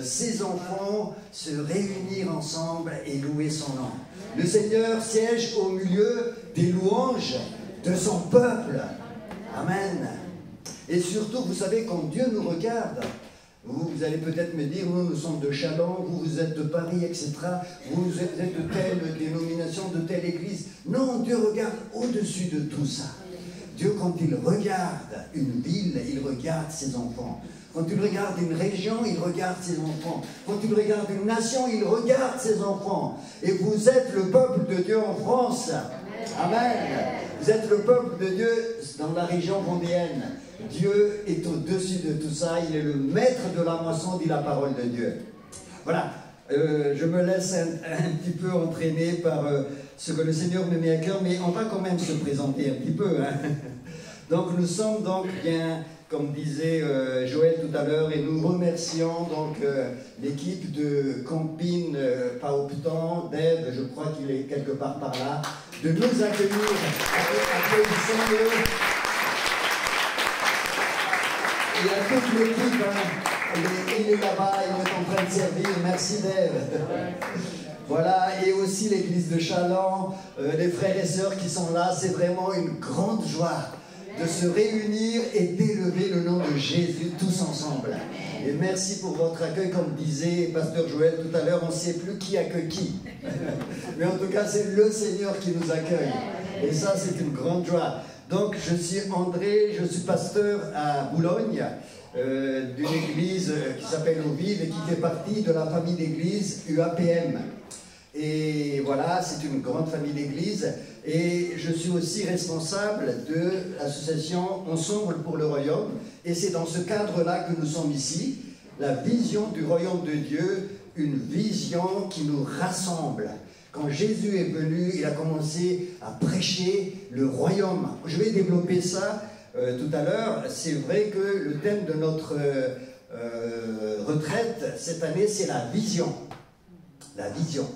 ses enfants se réunir ensemble et louer son nom. Le Seigneur siège au milieu des louanges de son peuple. Amen. Et surtout, vous savez, quand Dieu nous regarde, vous allez peut-être me dire, nous sommes de Châlons, vous êtes de Paris, etc. Vous êtes de telle dénomination, de telle église. Non, Dieu regarde au-dessus de tout ça. Dieu, quand il regarde une ville, il regarde ses enfants. Quand il regarde une région, il regarde ses enfants. Quand il regarde une nation, il regarde ses enfants. Et vous êtes le peuple de Dieu en France. Amen. Vous êtes le peuple de Dieu dans la région vendéenne. Dieu est au-dessus de tout ça. Il est le maître de la moisson, dit la parole de Dieu. Voilà. Je me laisse un petit peu entraîner par ce que le Seigneur me met à cœur, mais on va quand même se présenter un petit peu. Hein. Donc nous sommes donc bien, comme disait Joël tout à l'heure, et nous remercions donc l'équipe de Campine Paoptan, d'Ève, je crois qu'il est quelque part par là, de nous accueillir. Applaudissons-le. Il y a toute l'équipe, hein. Il est là-bas, il est en train de servir. Merci d'Ève. Voilà, et aussi l'église de Châlons, les frères et sœurs qui sont là, c'est vraiment une grande joie de se réunir et d'élever le nom de Jésus tous ensemble. Et merci pour votre accueil, comme disait Pasteur Joël tout à l'heure, on ne sait plus qui accueille qui. Mais en tout cas, c'est le Seigneur qui nous accueille. Et ça, c'est une grande joie. Donc, je suis André, je suis pasteur à Boulogne, d'une église qui s'appelle Oville et qui fait partie de la famille d'église UAPM. Et voilà, c'est une grande famille d'églises. Et je suis aussi responsable de l'association Ensemble pour le Royaume. Et c'est dans ce cadre-là que nous sommes ici. La vision du Royaume de Dieu, une vision qui nous rassemble. Quand Jésus est venu, il a commencé à prêcher le Royaume. Je vais développer ça tout à l'heure. C'est vrai que le thème de notre retraite cette année, c'est la vision. La vision.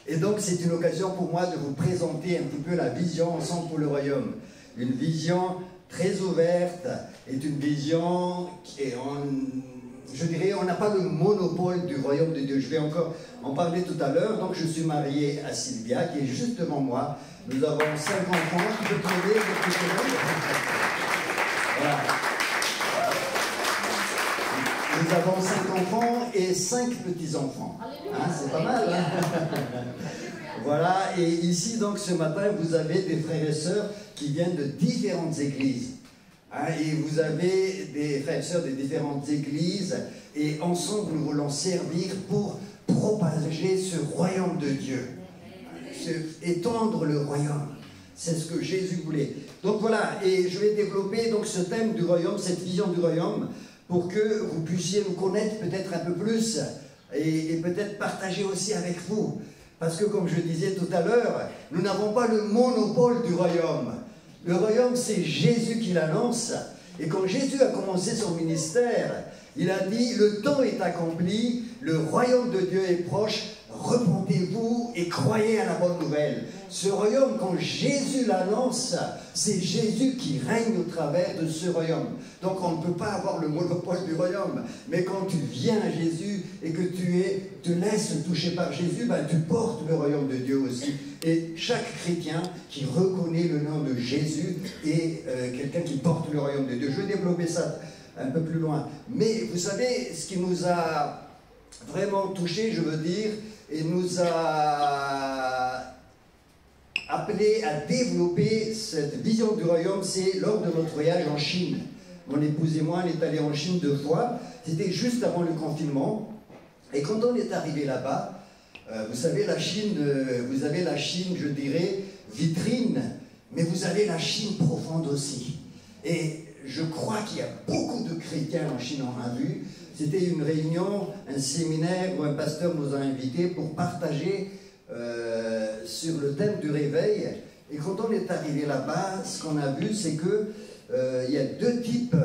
Et donc, c'est une occasion pour moi de vous présenter un petit peu la vision Ensemble pour le Royaume. Une vision très ouverte, est une vision qui est, je dirais, on n'a pas le monopole du Royaume de Dieu. Je vais encore en parler tout à l'heure. Donc, je suis marié à Sylvia, qui est juste devant moi. Nous avons 5 enfants. Tu peux trouver le petit monde. Voilà. Nous avons 5 enfants et 5 petits-enfants. Hein, c'est pas mal, hein. Voilà, et ici, donc, ce matin, vous avez des frères et sœurs qui viennent de différentes églises. Hein, et vous avez des frères et sœurs de différentes églises, et ensemble, nous voulons servir pour propager ce royaume de Dieu. Étendre le royaume. C'est ce que Jésus voulait. Donc voilà, et je vais développer donc ce thème du royaume, cette vision du royaume, pour que vous puissiez nous connaître peut-être un peu plus et peut-être partager aussi avec vous. Parce que comme je disais tout à l'heure, nous n'avons pas le monopole du royaume. Le royaume, c'est Jésus qui l'annonce. Et quand Jésus a commencé son ministère, il a dit, le temps est accompli, le royaume de Dieu est proche, repentez-vous et croyez à la bonne nouvelle. Ce royaume, quand Jésus l'annonce, c'est Jésus qui règne au travers de ce royaume. Donc on ne peut pas avoir le monopole du royaume. Mais quand tu viens à Jésus et que tu te laisses toucher par Jésus, ben, tu portes le royaume de Dieu aussi. Et chaque chrétien qui reconnaît le nom de Jésus est quelqu'un qui porte le royaume de Dieu. Je vais développer ça un peu plus loin. Mais vous savez, ce qui nous a vraiment touchés, je veux dire, et nous a appelé à développer cette vision du royaume, c'est lors de notre voyage en Chine. Mon épouse et moi, on est allés en Chine 2 fois. C'était juste avant le confinement. Et quand on est arrivé là-bas, vous savez, la Chine, vous avez la Chine, je dirais, vitrine, mais vous avez la Chine profonde aussi. Et je crois qu'il y a beaucoup de chrétiens en Chine, on a vu. C'était une réunion, un séminaire où un pasteur nous a invités pour partager sur le thème du réveil. Et quand on est arrivé là-bas, ce qu'on a vu, c'est que il y a 2 types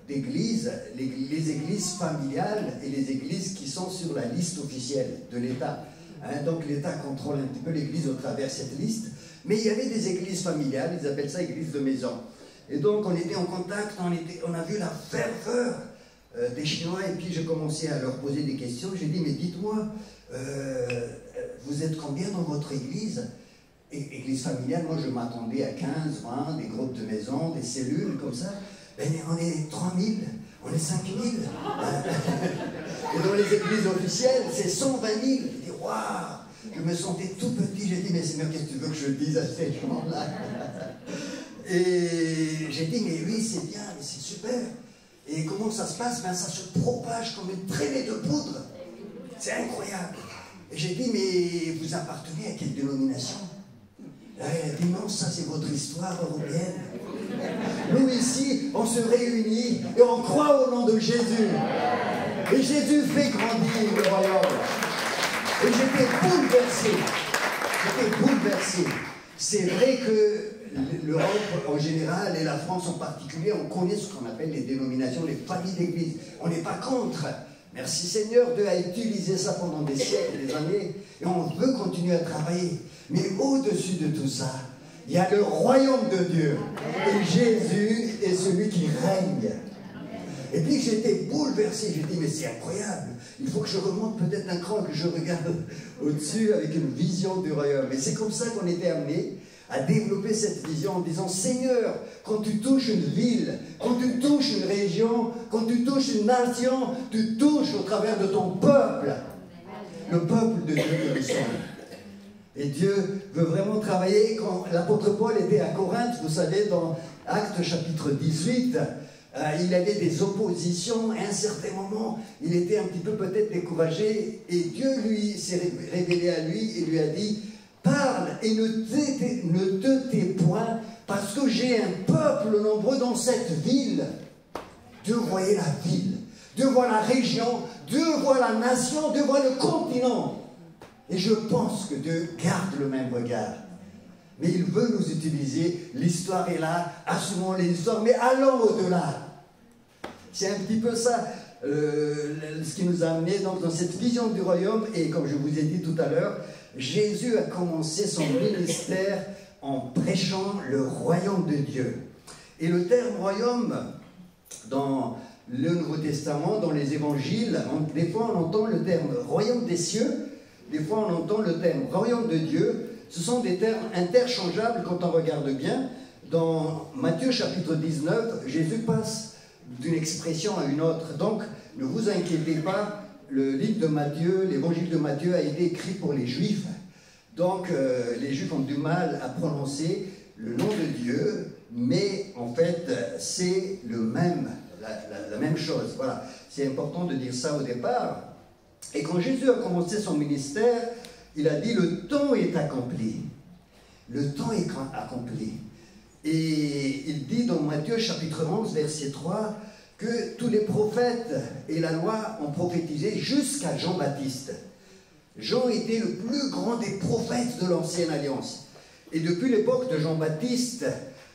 d'églises, les églises familiales et les églises qui sont sur la liste officielle de l'État. Hein, donc l'État contrôle un petit peu l'église au travers de cette liste. Mais il y avait des églises familiales, ils appellent ça église de maison. Et donc on était en contact, on a vu la ferveur des Chinois, et puis j'ai commencé à leur poser des questions. J'ai dit, mais dites-moi, vous êtes combien dans votre église? Église familiale, moi je m'attendais à 15, 20, des groupes de maisons, des cellules, comme ça. Ben, on est 3000, on est 5000. Et dans les églises officielles, c'est 120 000. J'ai dit, waouh! Je me sentais tout petit. J'ai dit, mais Seigneur, qu'est-ce que tu veux que je dise à ces gens-là? Et j'ai dit, mais oui, c'est bien, mais c'est super. Et comment ça se passe? Ben, ça se propage comme une traînée de poudre. C'est incroyable. Et j'ai dit, mais vous appartenez à quelle dénomination? Elle a dit, non, ça c'est votre histoire européenne. Nous ici, on se réunit et on croit au nom de Jésus. Et Jésus fait grandir le royaume. Et j'étais bouleversé. J'étais bouleversé. C'est vrai que l'Europe en général et la France en particulier, on connaît ce qu'on appelle les dénominations, les familles d'église. On n'est pas contre. Merci Seigneur, Dieu a utilisé ça pendant des siècles, des années, et on veut continuer à travailler. Mais au-dessus de tout ça, il y a le royaume de Dieu. Et Jésus est celui qui règne. Et puis j'étais bouleversé, j'ai dit, mais c'est incroyable. Il faut que je remonte peut-être un cran, que je regarde au-dessus avec une vision du royaume. Et c'est comme ça qu'on était amené à développer cette vision en disant, Seigneur, quand tu touches une ville, quand tu touches une région, quand tu touches une nation, tu touches au travers de ton peuple, le peuple de Dieu que nous sommes. Et Dieu veut vraiment travailler. Quand l'apôtre Paul était à Corinthe, vous savez, dans Actes chapitre 18, il avait des oppositions. À un certain moment, il était un petit peu peut-être découragé. Et Dieu lui s'est révélé à lui et lui a dit, parle et ne te tais point, parce que j'ai un peuple nombreux dans cette ville. Dieu voyait la ville, Dieu voit la région, Dieu voit la nation, Dieu voit le continent. Et je pense que Dieu garde le même regard. Mais il veut nous utiliser. L'histoire est là, assumons l'histoire, mais allons au-delà. C'est un petit peu ça, ce qui nous a amené donc, dans cette vision du royaume. Et comme je vous ai dit tout à l'heure, Jésus a commencé son ministère en prêchant le royaume de Dieu. Et le terme royaume, dans le Nouveau Testament, dans les évangiles, des fois on entend le terme royaume des cieux, des fois on entend le terme royaume de Dieu. Ce sont des termes interchangeables quand on regarde bien. Dans Matthieu chapitre 19, Jésus passe d'une expression à une autre. Donc, ne vous inquiétez pas, le livre de Matthieu, l'évangile de Matthieu a été écrit pour les Juifs. Donc, les Juifs ont du mal à prononcer le nom de Dieu, mais en fait, c'est le même, la même chose. Voilà, c'est important de dire ça au départ. Et quand Jésus a commencé son ministère, il a dit, le temps est accompli. Le temps est accompli. Et il dit dans Matthieu chapitre 11, verset 3, que tous les prophètes et la loi ont prophétisé jusqu'à Jean-Baptiste. Jean était le plus grand des prophètes de l'Ancienne Alliance. Et depuis l'époque de Jean-Baptiste,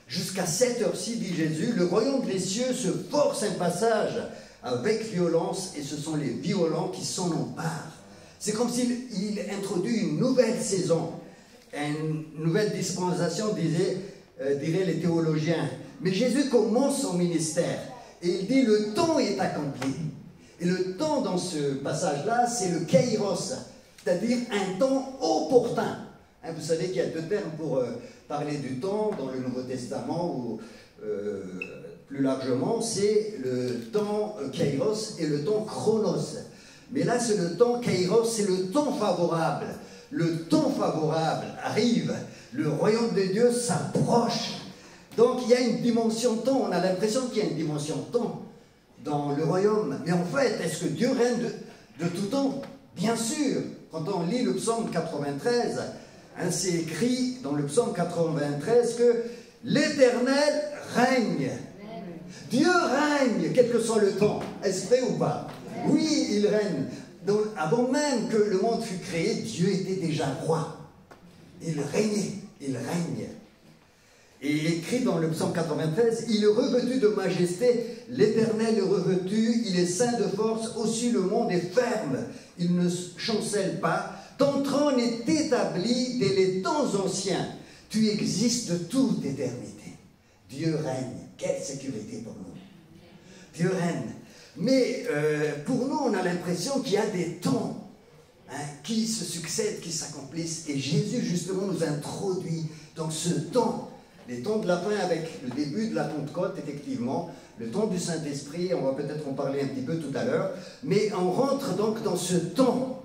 jusqu'à cette heure-ci, dit Jésus, le royaume des cieux se force un passage avec violence, et ce sont les violents qui s'en emparent. C'est comme s'il introduit une nouvelle saison, une nouvelle dispensation, diraient les théologiens. Mais Jésus commence son ministère, et il dit, le temps est accompli. Et le temps dans ce passage-là, c'est le kairos, c'est-à-dire un temps opportun. Hein, vous savez qu'il y a deux termes pour parler du temps dans le Nouveau Testament, ou plus largement, c'est le temps kairos et le temps chronos. Mais là, c'est le temps kairos, c'est le temps favorable. Le temps favorable arrive, le royaume de Dieu s'approche. Donc, il y a une dimension temps, on a l'impression qu'il y a une dimension temps dans le royaume. Mais en fait, est-ce que Dieu règne de tout temps? Bien sûr, quand on lit le psaume 93, hein, c'est écrit dans le psaume 93 que l'Éternel règne. Dieu règne, quel que soit le temps. Est-ce vrai ou pas? Oui, il règne. Donc, avant même que le monde fût créé, Dieu était déjà roi. Il régnait, il règne. Et il écrit dans le psaume 93, « Il est revêtu de majesté, l'Éternel est revêtu, il est saint de force, aussi le monde est ferme, il ne chancelle pas. Ton trône est établi dès les temps anciens, tu existes de toute éternité. » Dieu règne, quelle sécurité pour nous. Dieu règne. Mais pour nous, on a l'impression qu'il y a des temps qui se succèdent, qui s'accomplissent. Et Jésus, justement, nous introduit dans ce temps, les temps de la fin avec le début de la Pentecôte, effectivement, le temps du Saint-Esprit, on va peut-être en parler un petit peu tout à l'heure, mais on rentre donc dans ce temps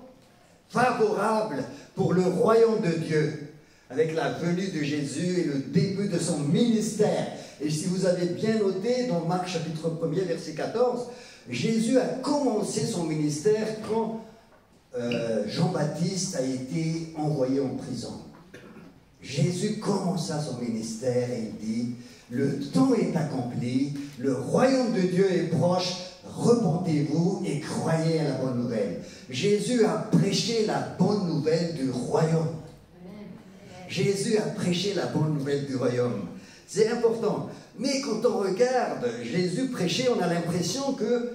favorable pour le royaume de Dieu, avec la venue de Jésus et le début de son ministère. Et si vous avez bien noté, dans Marc chapitre 1er, verset 14, Jésus a commencé son ministère quand Jean-Baptiste a été envoyé en prison. Jésus commença son ministère et il dit, le temps est accompli, le royaume de Dieu est proche, repentez-vous et croyez à la bonne nouvelle. Jésus a prêché la bonne nouvelle du royaume. Jésus a prêché la bonne nouvelle du royaume. C'est important. Mais quand on regarde Jésus prêcher, on a l'impression que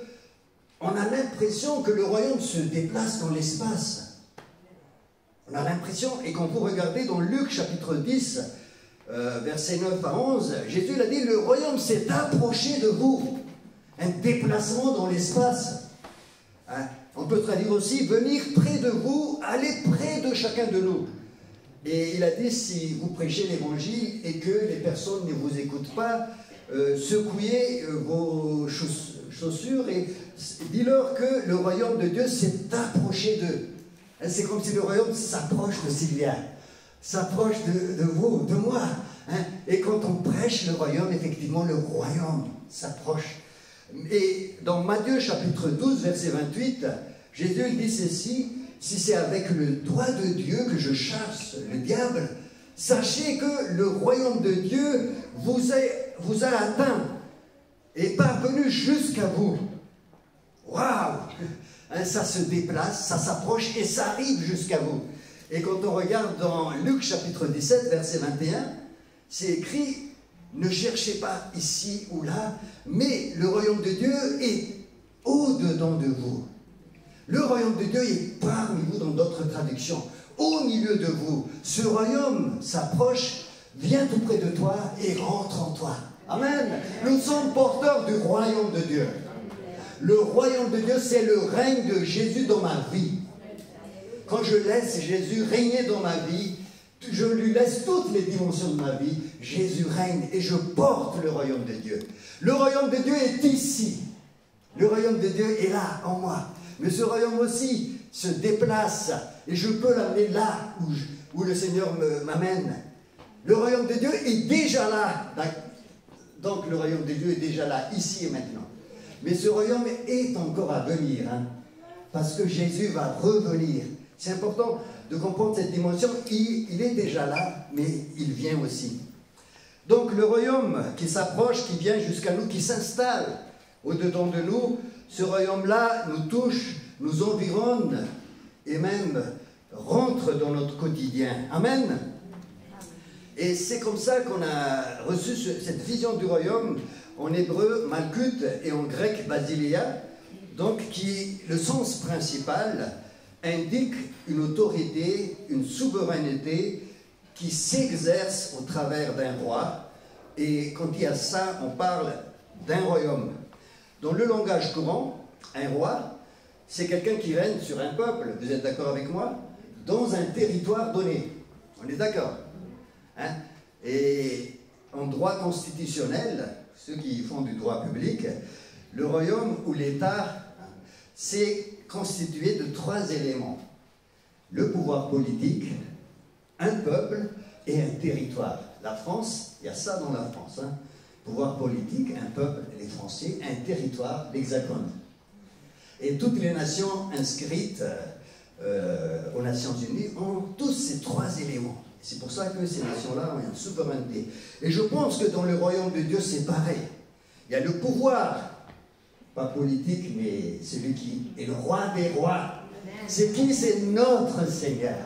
le royaume se déplace dans l'espace. On a l'impression, et quand vous regardez dans Luc chapitre 10, versets 9 à 11, Jésus l'a dit, le royaume s'est approché de vous. Un déplacement dans l'espace. On peut traduire aussi, venir près de vous, aller près de chacun de nous. Et il a dit, si vous prêchez l'évangile et que les personnes ne vous écoutent pas, secouez vos chaussures et dis-leur que le royaume de Dieu s'est approché d'eux. C'est comme si le royaume s'approche de Sylvia, s'approche de vous, de moi. Et quand on prêche le royaume, effectivement, le royaume s'approche. Et dans Matthieu chapitre 12, verset 28, Jésus dit ceci, si c'est avec le doigt de Dieu que je chasse le diable, sachez que le royaume de Dieu vous a atteint et parvenu jusqu'à vous. Waouh! Ça se déplace, ça s'approche et ça arrive jusqu'à vous. Et quand on regarde dans Luc chapitre 17, verset 21, c'est écrit, ne cherchez pas ici ou là, mais le royaume de Dieu est au-dedans de vous. Le royaume de Dieu est parmi vous dans d'autres traductions, au milieu de vous. Ce royaume s'approche, vient tout près de toi et rentre en toi. Amen. Nous sommes porteurs du royaume de Dieu. Le royaume de Dieu, c'est le règne de Jésus dans ma vie. Quand je laisse Jésus régner dans ma vie, je lui laisse toutes les dimensions de ma vie, Jésus règne et je porte le royaume de Dieu. Le royaume de Dieu est ici. Le royaume de Dieu est là, en moi. Mais ce royaume aussi se déplace et je peux l'amener là où le Seigneur m'amène. Le royaume de Dieu est déjà là. Donc le royaume de Dieu est déjà là, ici et maintenant. Mais ce royaume est encore à venir, parce que Jésus va revenir. C'est important de comprendre cette dimension. Il est déjà là, mais il vient aussi. Donc le royaume qui s'approche, qui vient jusqu'à nous, qui s'installe au-dedans de nous, ce royaume-là nous touche, nous environne et même rentre dans notre quotidien. Amen. Et c'est comme ça qu'on a reçu cette vision du royaume, en hébreu Malkut et en grec Basileia, donc qui, le sens principal, indique une autorité, une souveraineté qui s'exerce au travers d'un roi. Et quand il y a ça, on parle d'un royaume. Dans le langage courant, un roi, c'est quelqu'un qui règne sur un peuple, vous êtes d'accord avec moi, dans un territoire donné. On est d'accord, Et en droit constitutionnel, ceux qui font du droit public, le royaume ou l'État, c'est constitué de 3 éléments. Le pouvoir politique, un peuple et un territoire. La France, il y a ça dans la France. Pouvoir politique, un peuple, les Français, un territoire, l'Hexagone. Et toutes les nations inscrites aux Nations Unies ont tous ces 3 éléments. C'est pour ça que ces nations-là ont une souveraineté. Et je pense que dans le royaume de Dieu, c'est pareil. Il y a le pouvoir, pas politique, mais celui qui est le roi des rois. C'est qui? C'est notre Seigneur.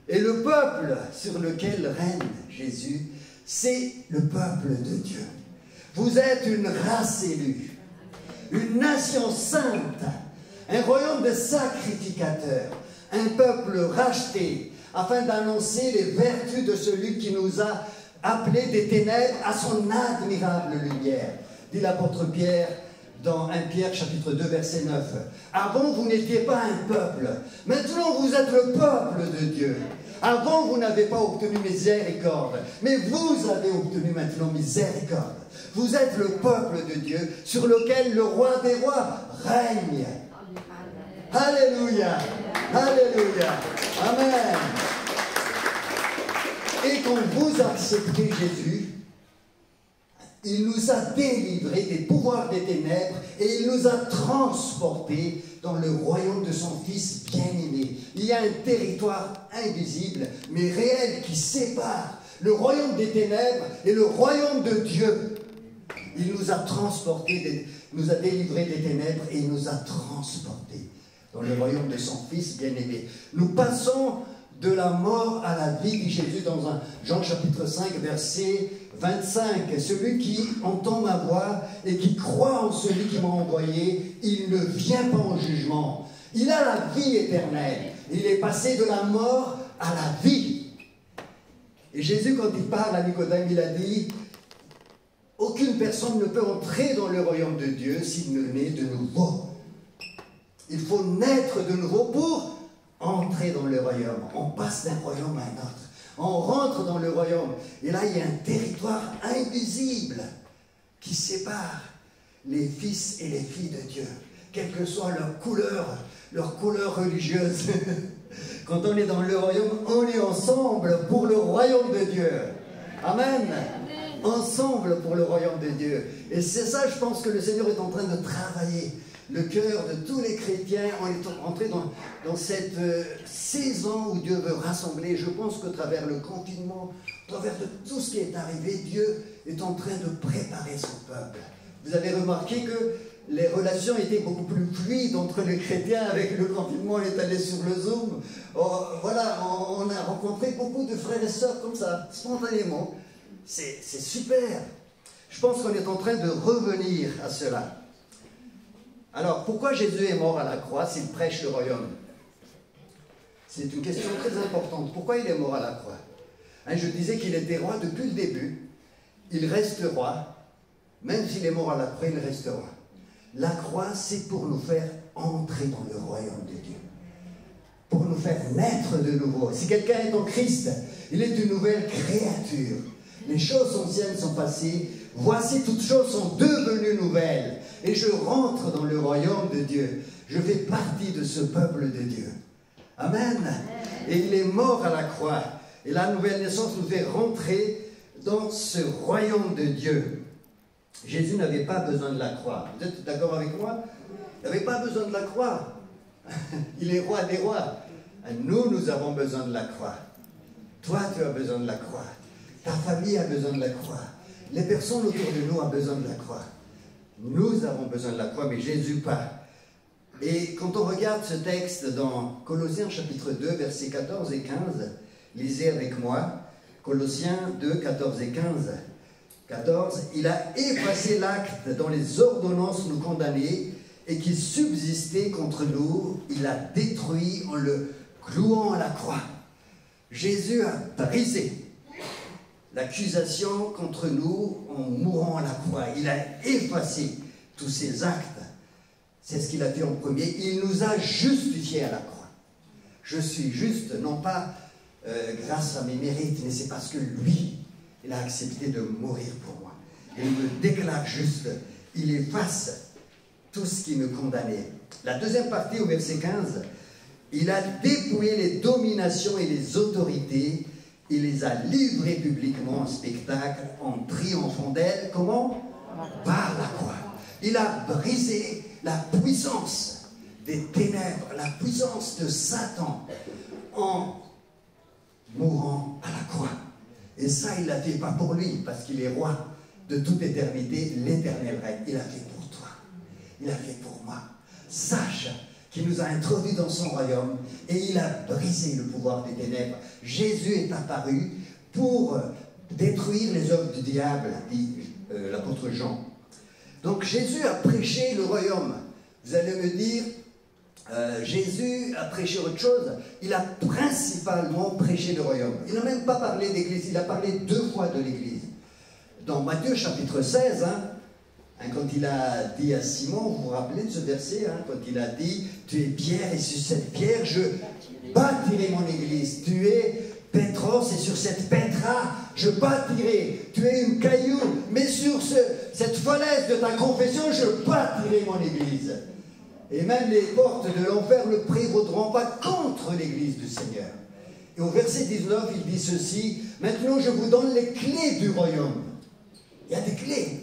Et le peuple sur lequel règne Jésus, c'est le peuple de Dieu. Vous êtes une race élue, une nation sainte, un royaume de sacrificateurs, un peuple racheté, afin d'annoncer les vertus de celui qui nous a appelés des ténèbres à son admirable lumière. Dit l'apôtre Pierre dans 1 Pierre chapitre 2 verset 9. Avant vous n'étiez pas un peuple, maintenant vous êtes le peuple de Dieu. Avant vous n'avez pas obtenu miséricorde, mais vous avez obtenu maintenant miséricorde. Vous êtes le peuple de Dieu sur lequel le roi des rois règne. Alléluia, alléluia, amen. Et quand vous acceptez Jésus, il nous a délivrés des pouvoirs des ténèbres et il nous a transportés dans le royaume de son Fils bien-aimé. Il y a un territoire invisible mais réel qui sépare le royaume des ténèbres et le royaume de Dieu. Il nous a transportés, nous a délivrés des ténèbres et il nous a transportés dans le royaume de son Fils bien-aimé. Nous passons de la mort à la vie, dit Jésus dans Jean chapitre 5, verset 25. Celui qui entend ma voix et qui croit en celui qui m'a envoyé, il ne vient pas en jugement. Il a la vie éternelle. Il est passé de la mort à la vie. Et Jésus, quand il parle à Nicodème, il a dit, aucune personne ne peut entrer dans le royaume de Dieu s'il ne naît de nouveau. Il faut naître de nouveau pour entrer dans le royaume. On passe d'un royaume à un autre. On rentre dans le royaume. Et là, il y a un territoire invisible qui sépare les fils et les filles de Dieu, quelle que soit leur couleur religieuse. Quand on est dans le royaume, on est ensemble pour le royaume de Dieu. Amen. Ensemble pour le royaume de Dieu. Et c'est ça, je pense, que le Seigneur est en train de travailler le cœur de tous les chrétiens. On est entré dans cette saison où Dieu veut rassembler. Je pense qu'au travers le confinement, au travers de tout ce qui est arrivé, Dieu est en train de préparer son peuple. Vous avez remarqué que les relations étaient beaucoup plus fluides entre les chrétiens avec le confinement. On est allé sur le Zoom. Voilà, on a rencontré beaucoup de frères et sœurs comme ça, spontanément. C'est super. Je pense qu'on est en train de revenir à cela. Alors, pourquoi Jésus est mort à la croix s'il prêche le royaume? C'est une question très importante. Pourquoi il est mort à la croix? Je disais qu'il était roi depuis le début. Il reste roi. Même s'il est mort à la croix, il reste roi. La croix, c'est pour nous faire entrer dans le royaume de Dieu. Pour nous faire naître de nouveau. Si quelqu'un est en Christ, il est une nouvelle créature. Les choses anciennes sont passées. Voici, toutes choses sont devenues nouvelles. Et je rentre dans le royaume de Dieu. Je fais partie de ce peuple de Dieu. Amen. Et il est mort à la croix. Et la nouvelle naissance nous fait rentrer dans ce royaume de Dieu. Jésus n'avait pas besoin de la croix. Vous êtes d'accord avec moi? Il n'avait pas besoin de la croix. Il est roi des rois. Nous avons besoin de la croix. Toi, tu as besoin de la croix. Ta famille a besoin de la croix. Les personnes autour de nous ont besoin de la croix. Nous avons besoin de la croix, mais Jésus pas. Et quand on regarde ce texte dans Colossiens chapitre 2, versets 14 et 15, lisez avec moi, Colossiens 2, 14 et 15. 14, il a effacé l'acte dont les ordonnances nous condamnaient et qui subsistait contre nous, il a détruit en le clouant à la croix. Jésus a brisé l'accusation contre nous en mourant à la croix. Il a effacé tous ces actes. C'est ce qu'il a fait en premier. Il nous a justifiés à la croix. Je suis juste, non pas grâce à mes mérites, mais c'est parce que lui, il a accepté de mourir pour moi. Il me déclare juste. Il efface tout ce qui me condamnait. La deuxième partie, au verset 15, il a dépouillé les dominations et les autorités. Il les a livrées publiquement en spectacle, en triomphant d'elles. Comment? Par la croix. Il a brisé la puissance des ténèbres, la puissance de Satan, en mourant à la croix. Et ça, il l'a fait pas pour lui, parce qu'il est roi de toute éternité, l'éternel règne. Il l'a fait pour toi. Il l'a fait pour moi. Sache qu'il nous a introduits dans son royaume et il a brisé le pouvoir des ténèbres. Jésus est apparu pour détruire les œuvres du diable, dit l'apôtre Jean. Donc Jésus a prêché le royaume. Vous allez me dire, Jésus a prêché autre chose. Il a principalement prêché le royaume. Il n'a même pas parlé d'église, il a parlé 2 fois de l'église. Dans Matthieu chapitre 16, Hein, quand il a dit à Simon, vous vous rappelez de ce verset, hein, quand il a dit, tu es pierre et sur cette pierre je bâtirai mon église. Tu es Pétros et sur cette pétra je bâtirai. Tu es une caillou, mais sur cette falaise de ta confession je bâtirai mon église. Et même les portes de l'enfer ne prévaudront pas contre l'église du Seigneur. Et au verset 19, il dit ceci, maintenant je vous donne les clés du royaume. Il y a des clés.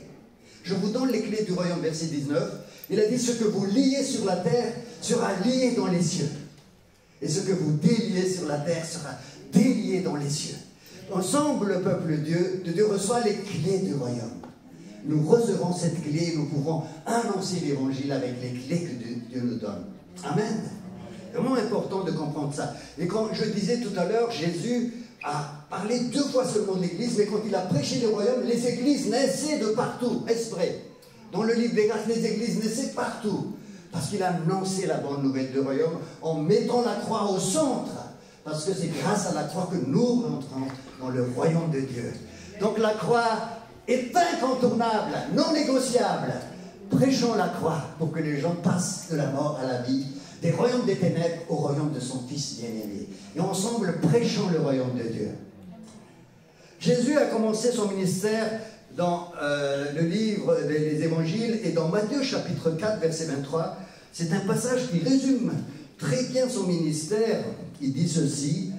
Je vous donne les clés du royaume, verset 19. Il a dit, ce que vous liez sur la terre sera lié dans les cieux. Et ce que vous déliez sur la terre sera délié dans les cieux. Ensemble, le peuple de Dieu reçoit les clés du royaume. Nous recevons cette clé, nous pouvons annoncer l'évangile avec les clés que Dieu nous donne. Amen. C'est vraiment important de comprendre ça. Et quand je disais tout à l'heure, Jésus a parlé 2 fois seulement de l'église, mais quand il a prêché le royaume, les églises naissaient de partout. Est-ce vrai? Dans le livre des Grâces, les églises naissaient partout. Parce qu'il a annoncé la bonne nouvelle du royaume en mettant la croix au centre. Parce que c'est grâce à la croix que nous rentrons dans le royaume de Dieu. Donc la croix est incontournable, non négociable. Prêchons la croix pour que les gens passent de la mort à la vie, des royaumes des ténèbres au royaume de son Fils bien-aimé. Et ensemble, prêchons le royaume de Dieu. Jésus a commencé son ministère dans le livre des Évangiles et dans Matthieu chapitre 4, verset 23. C'est un passage qui résume très bien son ministère. Il dit ceci,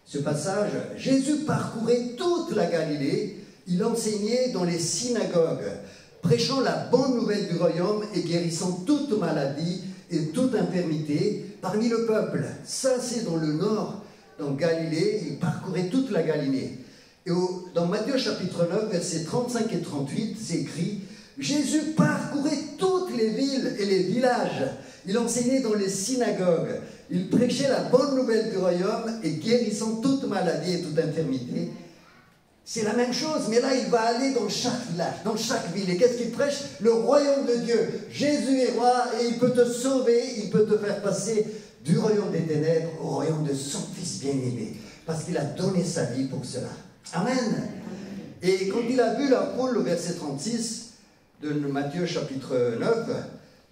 ce passage, « Jésus parcourait toute la Galilée, il enseignait dans les synagogues, prêchant la bonne nouvelle du royaume et guérissant toute maladie et toute infirmité parmi le peuple. » Ça, c'est dans le nord, dans Galilée, il parcourait toute la Galilée. Et dans Matthieu chapitre 9, versets 35 et 38, c'est écrit « Jésus parcourait toutes les villes et les villages. Il enseignait dans les synagogues. Il prêchait la bonne nouvelle du royaume et guérissant toute maladie et toute infirmité. » C'est la même chose, mais là, il va aller dans chaque village, dans chaque ville. Et qu'est-ce qu'il prêche? Le royaume de Dieu. Jésus est roi et il peut te sauver, il peut te faire passer du royaume des ténèbres au royaume de son Fils bien-aimé. Parce qu'il a donné sa vie pour cela. Amen. Et quand il a vu la foule, au verset 36 de Matthieu chapitre 9,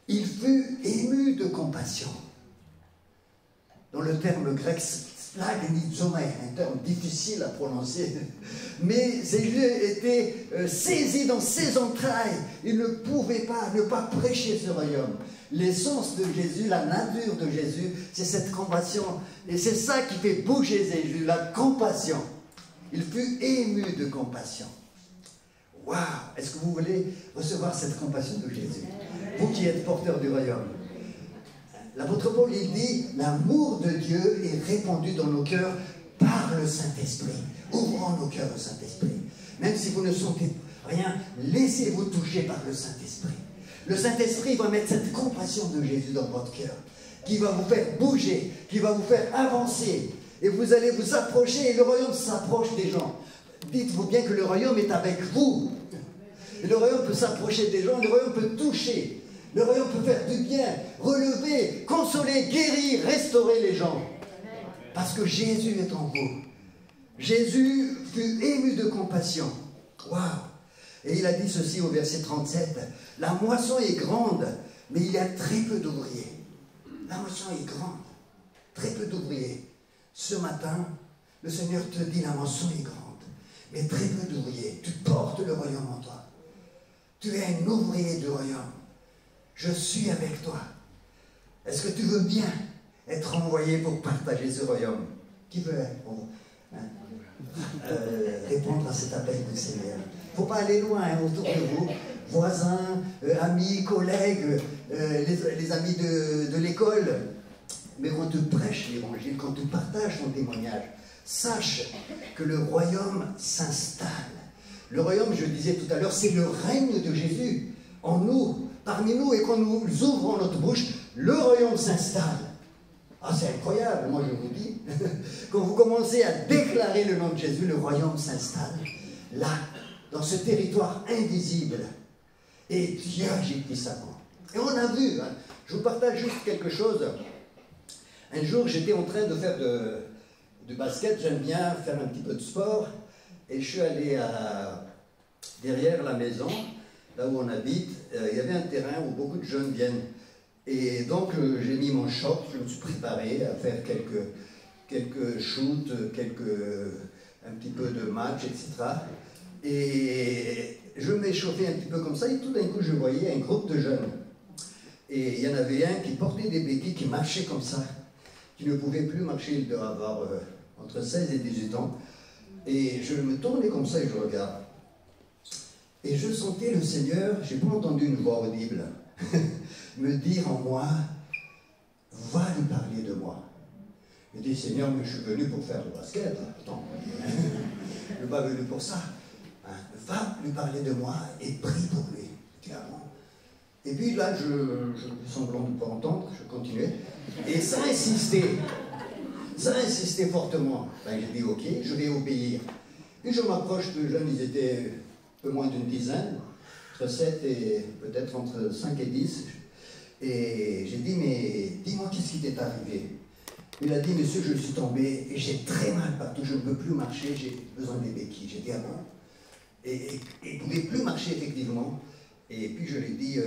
il fut ému de compassion. Dans le terme grec, splagnizomai, un terme difficile à prononcer, mais Jésus était saisi dans ses entrailles. Il ne pouvait pas ne pas prêcher ce royaume. L'essence de Jésus, la nature de Jésus, c'est cette compassion. Et c'est ça qui fait bouger Jésus, la compassion. Il fut ému de compassion. Waouh! Est-ce que vous voulez recevoir cette compassion de Jésus? Vous qui êtes porteur du royaume. L'apôtre Paul, il dit, l'amour de Dieu est répandu dans nos cœurs par le Saint-Esprit. Ouvrons nos cœurs au Saint-Esprit. Même si vous ne sentez rien, laissez-vous toucher par le Saint-Esprit. Le Saint-Esprit va mettre cette compassion de Jésus dans votre cœur, qui va vous faire bouger, qui va vous faire avancer. Et vous allez vous approcher et le royaume s'approche des gens. Dites-vous bien que le royaume est avec vous. Et le royaume peut s'approcher des gens, le royaume peut toucher. Le royaume peut faire du bien, relever, consoler, guérir, restaurer les gens. Parce que Jésus est en vous. Jésus fut ému de compassion. Waouh! Et il a dit ceci au verset 37. La moisson est grande, mais il y a très peu d'ouvriers. La moisson est grande, très peu d'ouvriers. Ce matin, le Seigneur te dit, la moisson est grande, mais très peu d'ouvriers. Tu portes le royaume en toi. Tu es un ouvrier du royaume. Je suis avec toi. Est-ce que tu veux bien être envoyé pour partager ce royaume? Qui veut répondre à cet appel du Seigneur? Il ne faut pas aller loin autour de vous. Voisins, amis, collègues, les amis de l'école. Mais quand tu prêches l'évangile, quand tu partages ton témoignage, sache que le royaume s'installe. Le royaume, je disais tout à l'heure, c'est le règne de Jésus en nous, parmi nous, et quand nous ouvrons notre bouche, le royaume s'installe. Ah, c'est incroyable, moi je vous dis. Quand vous commencez à déclarer le nom de Jésus, le royaume s'installe. Là, dans ce territoire invisible. Et Dieu agit puissamment. Et on a vu, hein, je vous partage juste quelque chose. Un jour, j'étais en train de faire du basket, j'aime bien faire un petit peu de sport, et je suis allé derrière la maison, là où on habite, il y avait un terrain où beaucoup de jeunes viennent. Et donc j'ai mis mon short, je me suis préparé à faire quelques shoots, un petit peu de match, etc. Et je m'échauffais un petit peu comme ça, et tout d'un coup je voyais un groupe de jeunes. Et il y en avait un qui portait des béquilles, qui marchait comme ça, qui ne pouvait plus marcher, il devait avoir entre 16 et 18 ans. Et je me tournais comme ça et je regarde. Et je sentais le Seigneur, j'ai pas entendu une voix audible, me dire en moi, va lui parler de moi. Je dis, Seigneur, mais je suis venu pour faire le basket. Attends, je ne suis pas venu pour ça. Hein, va lui parler de moi et prie pour lui. Je dis, ah bon. Et puis là, je fais semblant de ne pas entendre, je continuais. Et ça insistait. Ça insistait fortement. Ben, j'ai dit, ok, je vais obéir. Et je m'approche de jeunes, ils étaient un peu moins d'une dizaine, entre 7 et peut-être entre 5 et 10. Et j'ai dit, mais dis-moi, qu'est-ce qui t'est arrivé? Il a dit, monsieur, je suis tombé et j'ai très mal partout, je ne peux plus marcher, j'ai besoin des béquilles. J'ai dit, ah bon? Et il ne pouvait plus marcher, effectivement. Et puis je lui ai dit,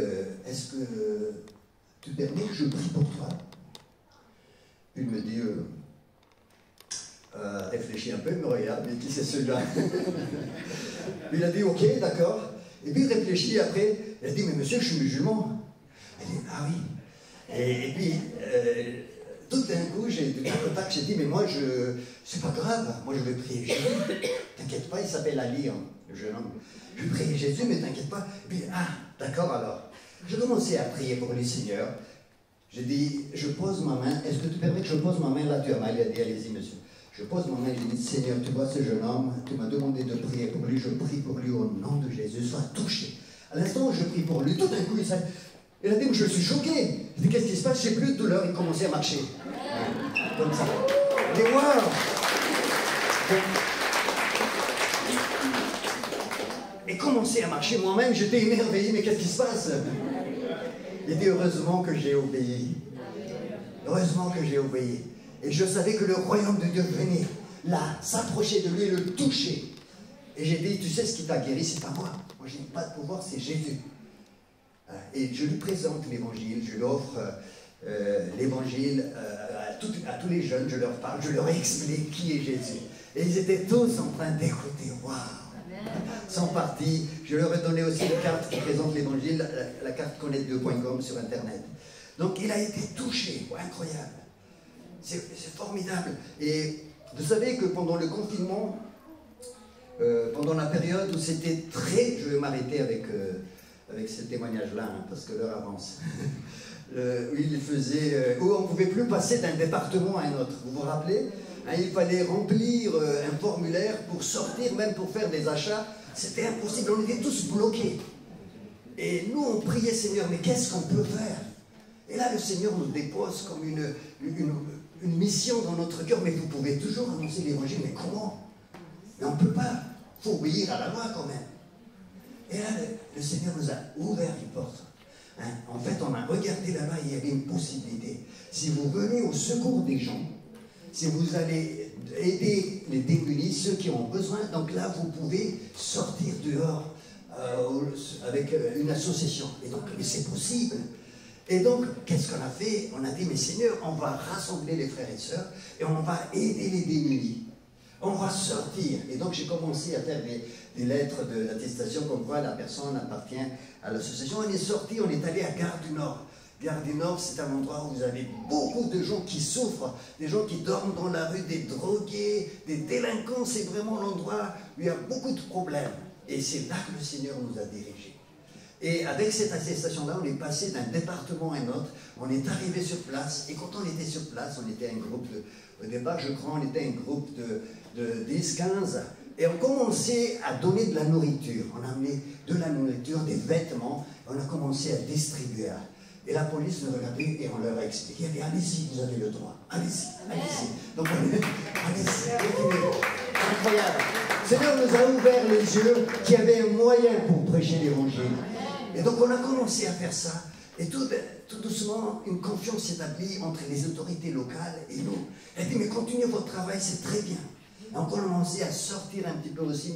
est-ce que tu permets que je prie pour toi? Il me dit, réfléchis un peu, il me regarde, mais qui c'est celui-là? Il a dit, ok, d'accord. Et puis il réfléchit après, il a dit, mais monsieur, je suis musulman. Il a dit, ah oui. Et puis, tout d'un coup, j'ai dit, mais moi, c'est pas grave, moi je vais prier Jésus. T'inquiète pas, il s'appelle Ali, hein, le jeune homme. Je vais prier Jésus, mais t'inquiète pas. Et puis, ah, d'accord alors. J'ai commencé à prier pour les seigneurs. J'ai dit, je pose ma main, est-ce que tu permets que je pose ma main là? Tu as mal, il a dit, allez-y monsieur. Je pose ma main et j'ai dit, Seigneur, tu vois ce jeune homme, tu m'as demandé de prier pour lui, je prie pour lui au nom de Jésus, sois touché. À l'instant où je prie pour lui, tout d'un coup, il a dit, je suis choqué. Il dit, qu'est-ce qui se passe? J'ai plus de douleur, il commençait à marcher. Comme ça. Il dit, waouh! Et commençait à marcher moi-même, j'étais émerveillé, mais qu'est-ce qui se passe? Il dit, heureusement que j'ai obéi. Heureusement que j'ai obéi. Et je savais que le royaume de Dieu venait là, s'approcher de lui et le toucher. Et j'ai dit, tu sais ce qui t'a guéri, c'est pas moi. Moi, je n'ai pas de pouvoir, c'est Jésus. Et je lui présente l'évangile, je lui offre l'évangile à tous les jeunes, je leur parle, je leur explique qui est Jésus. Et ils étaient tous en train d'écouter. Waouh! Ils sont partis. Je leur ai donné aussi une carte qui présente l'évangile, la carte connaître2.com sur Internet. Donc il a été touché. Ouais, incroyable. C'est formidable. Et vous savez que pendant le confinement, pendant la période où c'était très... Je vais m'arrêter avec ce témoignage-là, hein, parce que l'heure avance. Où il faisait... où on ne pouvait plus passer d'un département à un autre. Vous vous rappelez? Hein, il fallait remplir un formulaire pour sortir, même pour faire des achats. C'était impossible, on était tous bloqués. Et nous, on priait, Seigneur, mais qu'est-ce qu'on peut faire? Et là, le Seigneur nous dépose comme une mission dans notre cœur. Mais vous pouvez toujours annoncer l'évangile, mais comment? Mais on ne peut pas. Il faut obéir à la loi quand même. Et là, le Seigneur nous a ouvert les portes. Hein? En fait, on a regardé là-bas et il y avait une possibilité. Si vous venez au secours des gens, si vous allez aider les démunis, ceux qui ont besoin, donc là, vous pouvez sortir dehors avec une association. Et donc, c'est possible. Et donc, qu'est-ce qu'on a fait? On a dit, mais Seigneur, on va rassembler les frères et sœurs et on va aider les démunis. On va sortir. Et donc, j'ai commencé à faire des lettres d'attestation comme quoi la personne appartient à l'association. On est sorti, on est allé à Gare du Nord. Gare du Nord, c'est un endroit où vous avez beaucoup de gens qui souffrent, des gens qui dorment dans la rue, des drogués, des délinquants. C'est vraiment l'endroit où il y a beaucoup de problèmes. Et c'est là que le Seigneur nous a dirigés. Et avec cette attestation-là, on est passé d'un département à un autre. On est arrivé sur place. Et quand on était sur place, on était un groupe au départ, je crois, on était un groupe de 10, 15. Et on commençait à donner de la nourriture. On a amené de la nourriture, des vêtements. On a commencé à distribuer. Et la police nous regardait et on leur a expliqué, allez-y, vous avez le droit, allez-y, allez-y. Donc allez-y, incroyable. Le Seigneur nous a ouvert les yeux qu'il y avait un moyen pour prêcher l'évangile. Et donc on a commencé à faire ça. Et tout doucement, une confiance s'établit entre les autorités locales et nous. Elle dit, mais continuez votre travail, c'est très bien. On commençait à sortir un petit peu aussi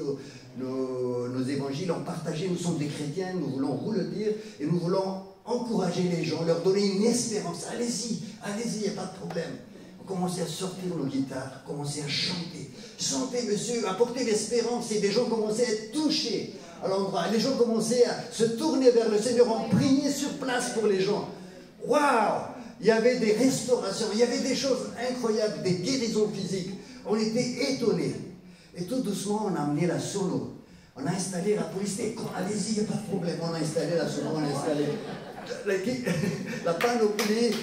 nos évangiles, en partager. Nous sommes des chrétiens, nous voulons vous le dire, et nous voulons encourager les gens, leur donner une espérance. Allez-y, allez-y, il n'y a pas de problème. On commençait à sortir nos guitares, commençait à chanter. Chantez, monsieur, apporter l'espérance, et des gens commençaient à être touchés à l'endroit. Les gens commençaient à se tourner vers le Seigneur, on priait sur place pour les gens. Waouh! Il y avait des restaurations, il y avait des choses incroyables, des guérisons physiques. On était étonnés. Et tout doucement, on a amené la sono. On a installé la police. Allez-y, il n'y a pas de problème. On a installé la sono, on a installé la panoplie,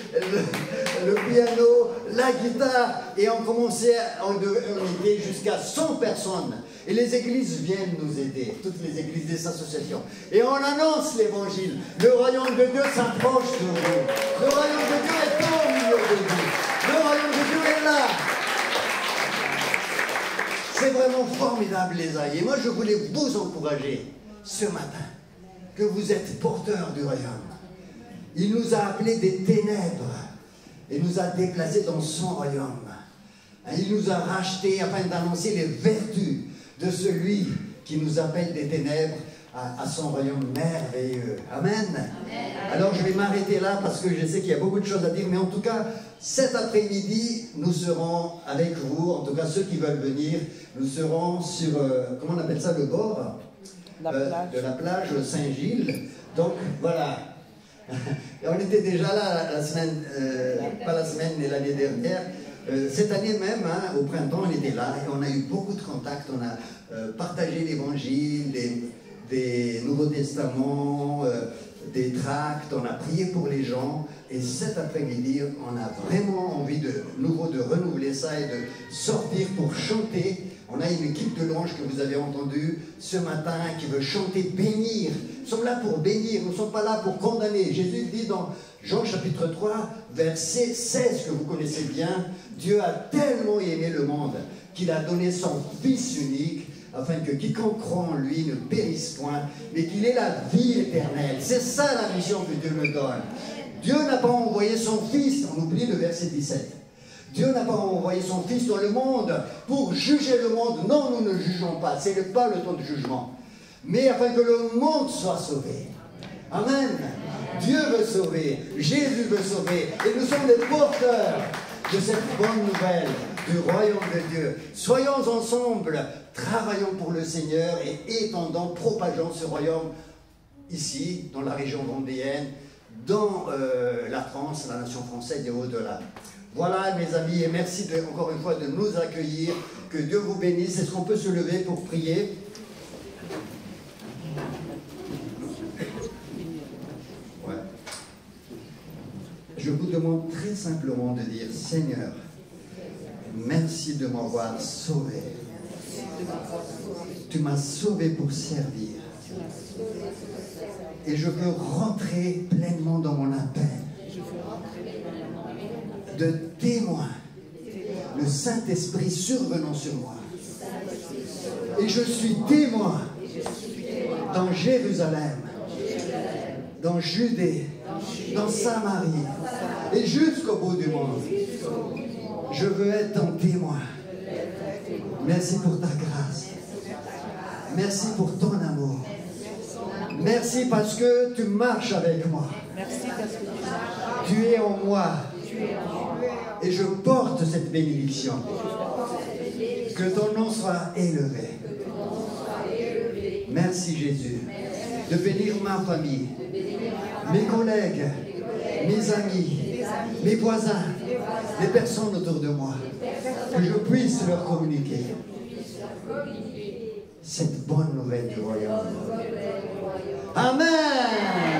le piano, la guitare. Et on commençait, on était jusqu'à 100 personnes. Et les églises viennent nous aider, toutes les églises des associations. Et on annonce l'évangile. Le royaume de Dieu s'approche de vous. Le royaume de Dieu est au milieu de vous. Le royaume de Dieu est là. C'est vraiment formidable, les amis. Et moi, je voulais vous encourager ce matin que vous êtes porteurs du royaume. Il nous a appelés des ténèbres et nous a déplacés dans son royaume. Il nous a rachetés afin d'annoncer les vertus de celui qui nous appelle des ténèbres à son royaume merveilleux. Amen. Amen. Alors je vais m'arrêter là parce que je sais qu'il y a beaucoup de choses à dire, mais en tout cas, cet après-midi, nous serons avec vous, en tout cas ceux qui veulent venir, nous serons sur, comment on appelle ça, le bord de la plage Saint-Gilles. Donc voilà. Et on était déjà là la semaine, pas la semaine, mais l'année dernière. Cette année même, hein, au printemps, on était là et on a eu beaucoup de contacts. On a partagé l'évangile, des Nouveaux Testaments, des tracts, on a prié pour les gens. Et cet après-midi, on a vraiment envie de nouveau de renouveler ça et de sortir pour chanter. On a une équipe de louanges que vous avez entendue ce matin qui veut chanter, bénir. Nous sommes là pour bénir, nous ne sommes pas là pour condamner. Jésus dit dans Jean chapitre 3, verset 16 que vous connaissez bien, Dieu a tellement aimé le monde qu'il a donné son Fils unique afin que quiconque croit en lui ne périsse point, mais qu'il ait la vie éternelle. C'est ça la mission que Dieu nous donne. Dieu n'a pas envoyé son Fils, on oublie le verset 17. Dieu n'a pas envoyé son Fils dans le monde pour juger le monde. Non, nous ne jugeons pas, ce n'est pas le temps de jugement. Mais afin que le monde soit sauvé. Amen. Dieu veut sauver, Jésus veut sauver. Et nous sommes les porteurs de cette bonne nouvelle du royaume de Dieu. Soyons ensemble, travaillons pour le Seigneur et étendons, propageons ce royaume ici, dans la région vendéenne, dans la France, la nation française et au-delà. Voilà mes amis, et merci encore une fois de nous accueillir. Que Dieu vous bénisse. Est-ce qu'on peut se lever pour prier? Ouais. Je vous demande très simplement de dire, Seigneur, merci de m'avoir sauvé. Tu m'as sauvé pour servir. Et je veux rentrer pleinement dans mon appel de témoin, le Saint-Esprit survenant sur moi. Et je suis témoin dans Jérusalem, dans Judée, dans Samarie et jusqu'au bout du monde. Je veux être ton témoin. Merci pour ta grâce. Merci pour ton amour. Merci parce que tu marches avec moi. Tu es en moi. Et je porte cette bénédiction. Que ton nom soit élevé. Merci Jésus. De bénir ma famille, mes collègues, mes amis, mes voisins, les personnes autour de moi. Que je puisse leur communiquer cette bonne nouvelle du royaume. Amen.